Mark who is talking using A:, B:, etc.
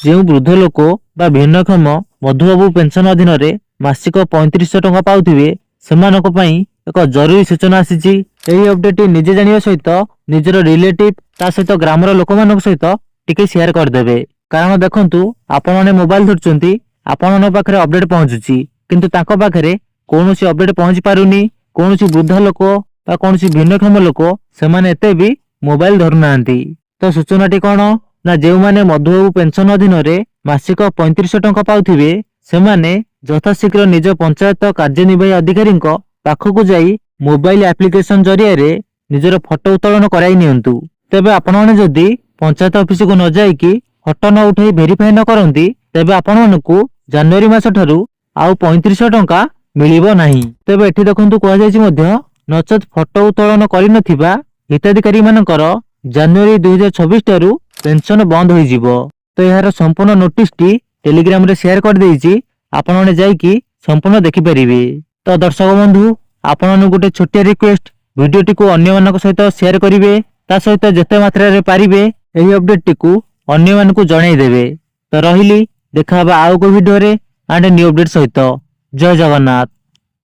A: ଯେଉଁ ବୃଦ୍ଧ ଲୋକ ବା ଭିନ୍ନକ୍ଷମ ମଧୁବାବୁ ପେନସନ ଅଧୀନରେ ମାସିକ 3500 ଟଙ୍କା ପାଉଥିବେ ସେମାନଙ୍କ ପାଇଁ ଏକ ଜରୁରୀ ସୂଚନା ଆସିଛି। ଏହି ଅପଡେଟଟି ନିଜେ ଜାଣିବା ସହିତ ନିଜର ରିଲେଟିଭ ତା ସହିତ ଗ୍ରାମର ଲୋକମାନଙ୍କ ସହିତ ଟିକେ ସେୟାର କରିଦେବେ। କାରଣ ଦେଖନ୍ତୁ ଆପଣମାନେ ମୋବାଇଲ ଧରୁଛନ୍ତି, ଆପଣମାନଙ୍କ ପାଖରେ ଅପଡେଟ ପହଞ୍ଚୁଛି କିନ୍ତୁ ତାଙ୍କ ପାଖରେ କୌଣସି ଅପଡେଟ ପହଞ୍ଚି ପାରୁନି। କୌଣସି ବୃଦ୍ଧ ଲୋକ ବା କୌଣସି ଭିନ୍ନକ୍ଷମ ଲୋକ ସେମାନେ ଏତେ ବି ମୋବାଇଲ ଧରୁନାହାନ୍ତି। ତ ସୂଚନାଟି କଣ ନା ଯେଉଁମାନେ ମଧୁବାବୁ ପେନସନ ଅଧୀନରେ ମାସିକ 3500 ଟଙ୍କା ପାଉଥିବେ ସେମାନେ ଯଥାଶୀଘ୍ର ନିଜ ପଞ୍ଚାୟତ କାର୍ଯ୍ୟନିର୍ବାହୀ ଅଧିକାରୀଙ୍କ ପାଖକୁ ଯାଇ ମୋବାଇଲ ଆପ୍ଲିକେସନ ଜରିଆରେ ନିଜର ଫଟୋ ଉତ୍ତୋଳନ କରାଇ ନିଅନ୍ତୁ। ତେବେ ଆପଣମାନେ ଯଦି ପଞ୍ଚାୟତ ଅଫିସକୁ ନ ଯାଇକି ଫଟୋ ନ ଉଠାଇ ଭେରିଫାଏ ନ କରନ୍ତି ତେବେ ଆପଣମାନଙ୍କୁ ଜାନୁଆରୀ ମାସ ଠାରୁ ଆଉ 3500 ଟଙ୍କା ମିଳିବ ନାହିଁ। ତେବେ ଏଠି ଦେଖନ୍ତୁ କୁହାଯାଇଛି ମଧ୍ୟ ନଚେତ୍ ଫଟୋ ଉତ୍ତୋଳନ କରିନଥିବା ହିତାଧିକାରୀ ମାନଙ୍କର ଜାନୁଆରୀ 2026 ଠାରୁ ପେନସନ ବନ୍ଦ ହୋଇଯିବ। ତ ଏହାର ସମ୍ପୂର୍ଣ୍ଣ ନୋଟିସଟି ଟେଲିଗ୍ରାମରେ ସେୟାର କରିଦେଇଛି, ଆପଣମାନେ ଯାଇକି ସମ୍ପୂର୍ଣ୍ଣ ଦେଖିପାରିବେ। ତ ଦର୍ଶକ ବନ୍ଧୁ ଆପଣମାନଙ୍କୁ ଗୋଟେ ଛୋଟିଆ ରିକ୍ୱେଷ୍ଟ, ଭିଡିଓଟିକୁ ଅନ୍ୟମାନଙ୍କ ସହିତ ସେୟାର କରିବେ, ତା ସହିତ ଯେତେ ମାତ୍ରାରେ ପାରିବେ ଏହି ଅପଡେଟଟିକୁ ଅନ୍ୟମାନଙ୍କୁ ଜଣାଇଦେବେ। ତ ରହିଲି, ଦେଖାହେବା ଆଉ ଏକ ଭିଡିଓରେ ଆଣ୍ଡ ନ୍ୟୁ ଅପଡେଟ ସହିତ। ଜୟ ଜଗନ୍ନାଥ।